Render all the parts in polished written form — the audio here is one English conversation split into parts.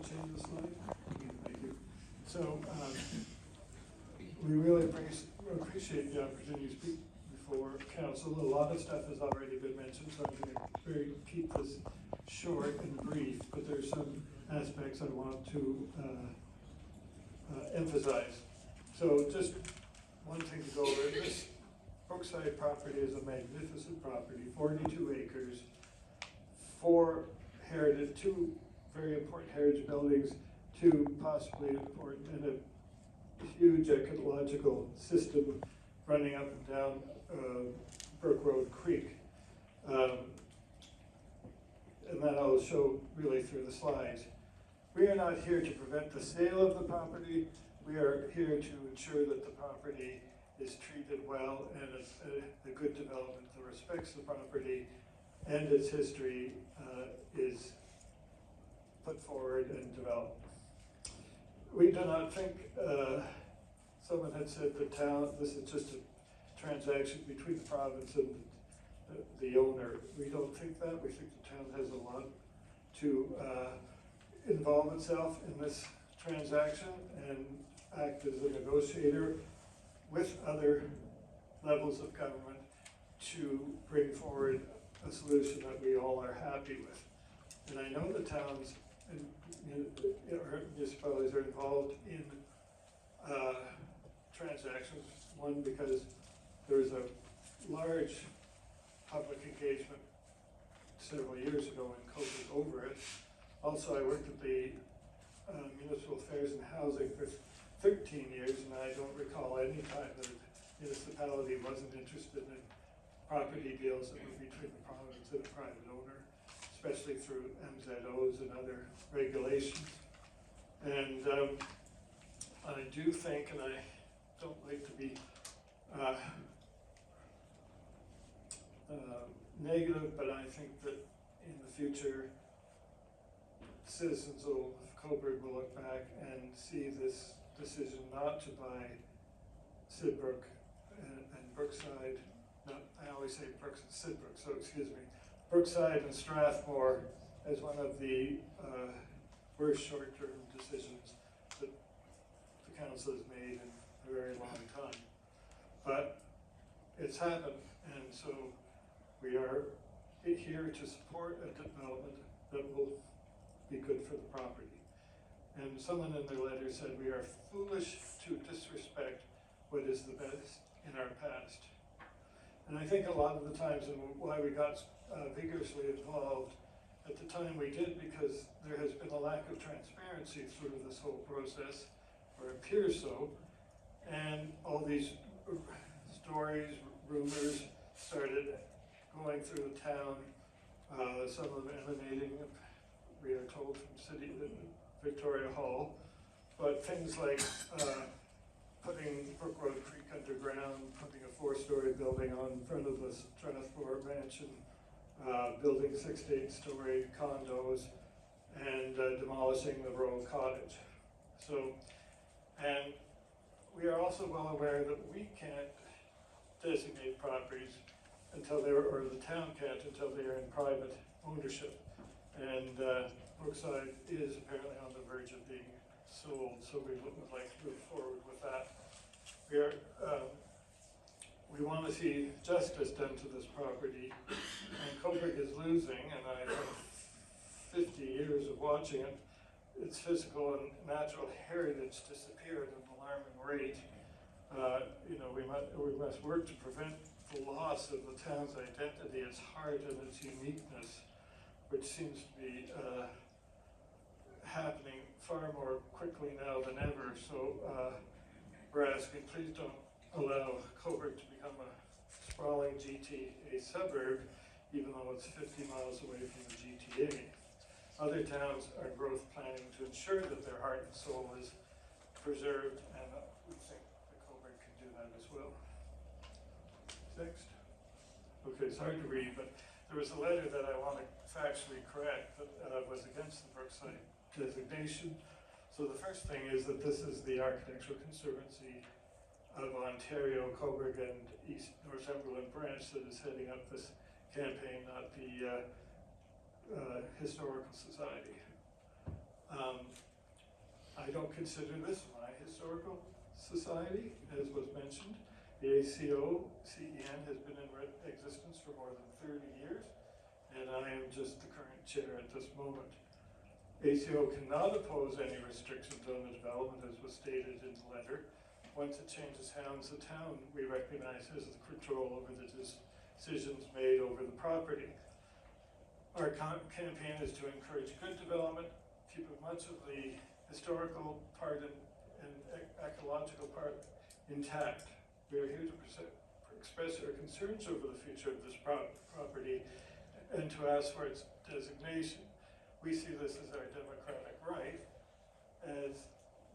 change the slide? Thank you. So, we really appreciate the opportunity to speak before council. A lot of stuff has already been mentioned, so I'm going to keep this short and brief, but there's some aspects I want to emphasize. So just one thing to go over. This Brookside property is a magnificent property, 42 acres, two very important heritage buildings, two possibly important, and a huge ecological system running up and down Brook Road Creek. And that I'll show really through the slides. We are not here to prevent the sale of the property. We are here to ensure that the property is treated well and a good development that respects the property and its history is put forward and developed. We do not think, someone had said the town, this is just a transaction between the province and the owner. We don't think that. We think the town has a lot to involve itself in this transaction and act as a negotiator with other levels of government to bring forward a solution that we all are happy with. And I know the towns and municipalities are involved in transactions. One, because there was a large public engagement several years ago and COVID over it. Also, I worked at the Municipal Affairs and Housing for 13 years, and I don't recall any time that a municipality wasn't interested in property deals that were between the province and a private owner, especially through MZOs and other regulations. And I do think, and I don't like to be negative, but I think that in the future, citizens of Coburg will look back and see this decision not to buy Sidbrook and Brookside, I always say Sidbrook, so excuse me, Brookside and Strathmore as one of the worst short-term decisions that the council has made in a very long time. But it's happened, and so we are here to support a development that will be good for the property. And someone in their letter said we are foolish to disrespect what is the best in our past. And I think a lot of the times, and why we got vigorously involved at the time we did, because there has been a lack of transparency through this whole process, or appears so, and all these stories, rumors started going through the town, some of them emanating, we are told, from Victoria Hall, but things like putting Brook Road Creek underground, putting a 4-story building on front of the Strathmore mansion, building 6 to 8-story condos, and demolishing the Royal Cottage. So, and we are also well aware that we can't designate properties until they are, or the town can't until they are in private ownership. And Brookside is apparently on the verge of being sold, so we would like to move forward with that. We want to see justice done to this property, and Coburg is losing, and I have 50 years of watching it, its physical and natural heritage disappear at an alarming rate. We must work to prevent the loss of the town's identity, its heart, and its uniqueness, which seems to be happening far more quickly now than ever. So we're asking, please don't allow Coburg to become a sprawling GTA suburb, even though it's 50 miles away from the GTA. Other towns are growth planning to ensure that their heart and soul is preserved, and we think that Coburg can do that as well. Next. Okay, it's hard to read, but there was a letter that I want to factually correct that was against the Brookside designation. So the first thing is that this is the Architectural Conservancy of Ontario, Coburg and East Northumberland branch that is heading up this campaign, not the Historical Society. I don't consider this my historical society, as was mentioned. The ACO-CEN has been in existence for more than 30 years, and I am just the current chair at this moment. ACO cannot oppose any restrictions on the development, as was stated in the letter. Once it changes hands, the town we recognize has the control over the decisions made over the property. Our campaign is to encourage good development, keep much of the historical part and ecological part intact. We are here to express our concerns over the future of this property and to ask for its designation. We see this as our democratic right, as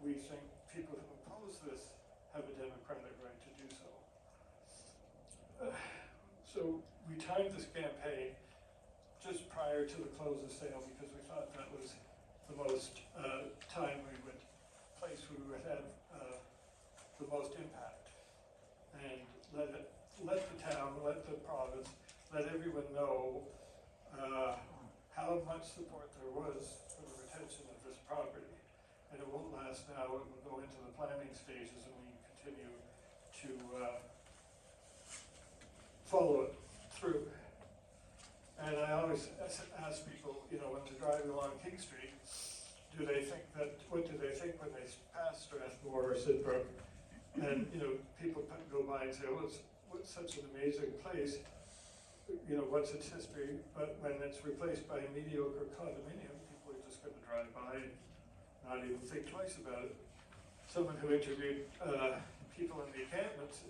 we think people who oppose this have a democratic right to do so. So we timed this campaign just prior to the close of sale because we thought that was the most place we would have the most impact. And let the town, let the province, let everyone know how much support there was for the retention of this property. And it won't last now, it will go into the planning stages and we continue to follow it through. And I always ask people, you know, when they're driving along King Street, what do they think when they pass Strathmore or Sidbrook? And, you know, people go by and say, oh, it's such an amazing place. You know, what's its history? But when it's replaced by a mediocre condominium, people are just going to drive by and not even think twice about it. Someone who interviewed people in the encampments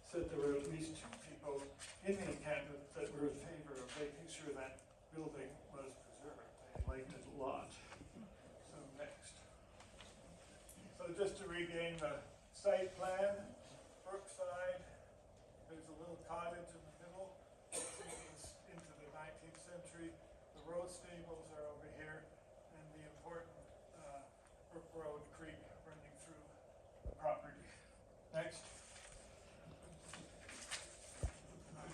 said there were at least 2 people in the encampment that were in favor of making sure that building was preserved. They liked it a lot. So next. So just to regain the site plan, Brookside, there's a little cottage in the middle, into the 19th century. The road stables are over here, and the important Brook Road Creek running through the property. Next.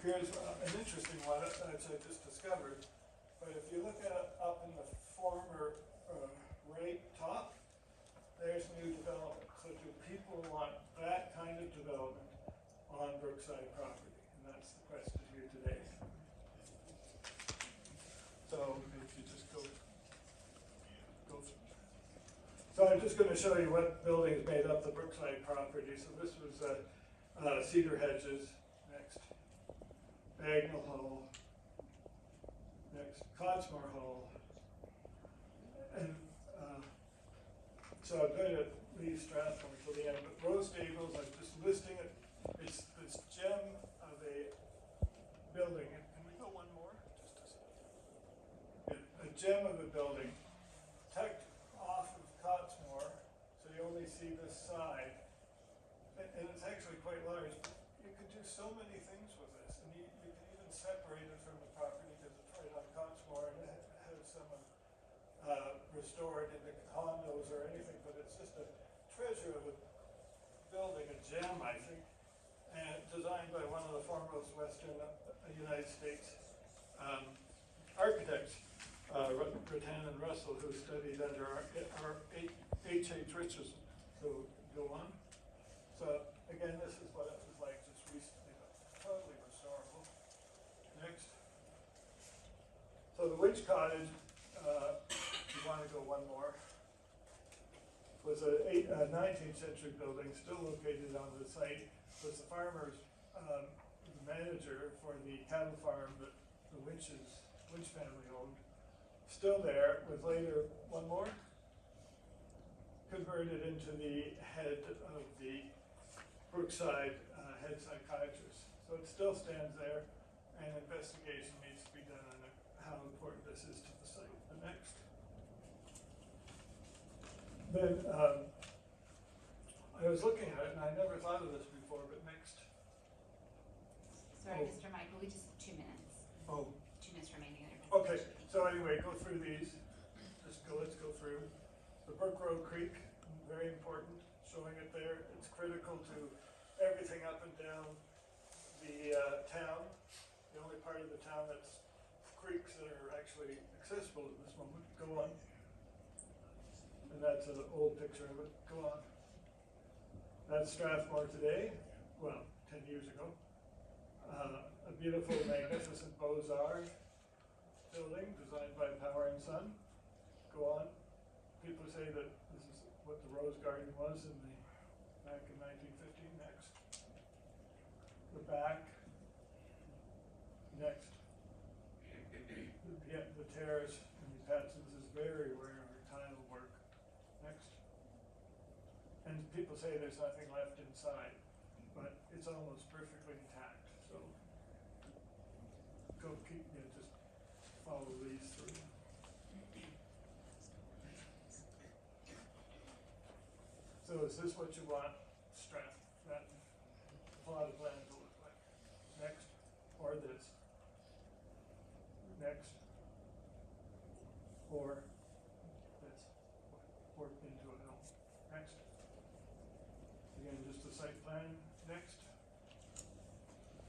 Here's an interesting one that I just discovered, but if you look at up in the former right top, there's new development. So do people want that kind of development on Brookside property? And that's the question here today. So if you just go through. So I'm just going to show you what buildings made up the Brookside property. So this was Cedar Hedges. Next. Bagnall Hall. Next. Cottesmore Hall. And so I'm going to leave Strathmore till the end, but Rose Stables, I'm just listing it. It's this gem of a building. Can we go one more? Just a second. A gem of a building, tucked off of Cottesmore, so you only see this side. And it's actually quite large. You could do so many things with this, and you can even separate it from the property because it's right on Cottesmore and have some restored into condos or anything, but it's just a treasure of a building, a gem, I think, and designed by one of the foremost Western United States architects, Rattan and Russell, who studied under our H.H. Richardson. So go on. So again, this is what it was like just recently, but totally restorable. Next. So the Witch Cottage, you want to go one more, was a 19th century building still located on the site. Was the farmer's the manager for the cattle farm that the Winch family owned. Still there, was later, one more, converted into the head of the Brookside head psychiatrist. So it still stands there, and investigation needs to be done on how important this is to the site. The next. Then I was looking at it, and I never thought of this before, but next. Sorry, Mr. Michael, we just have 2 minutes. Oh. 2 minutes remaining on your Okay, presentation. so anyway, go through these. Let's go through. The Brook Road Creek, very important, showing it there. It's critical to everything up and down the town. The only part of the town that's creeks that are actually accessible at this moment. Go on. that's an old picture of it, go on. That's Strathmore today, well, 10 years ago. A beautiful, magnificent Beaux-Arts building designed by Power and Son. Go on. People say that this is what the Rose Garden was back in 1915. Next. The back. Next. The terrace in these Patsons is very rare tile work. Next. And people say there's nothing left inside, but it's almost perfectly intact. So go keep, just follow these through. So is this what you want that plot of land to look like? Next, or this? Next, or this, or into a hill. Next. Again, just a site plan. Next.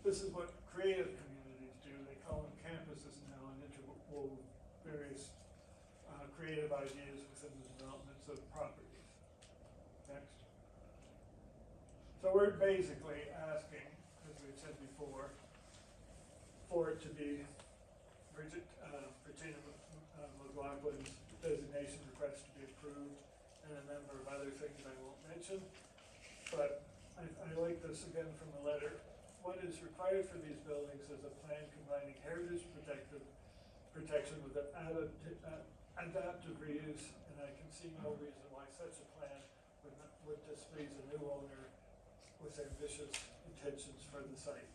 This is what creative communities do. They call them campuses now and interwove various creative ideas within the developments of properties. Next. So we're basically asking, as we've said before, for it to be Virginia McLaughlin's designation request to be approved, and a number of other things I won't mention. But I like this again from the letter. What is required for these buildings is a plan combining heritage protection with adaptive reuse, and I can see no reason why such a plan would displease a new owner with ambitious intentions for the site.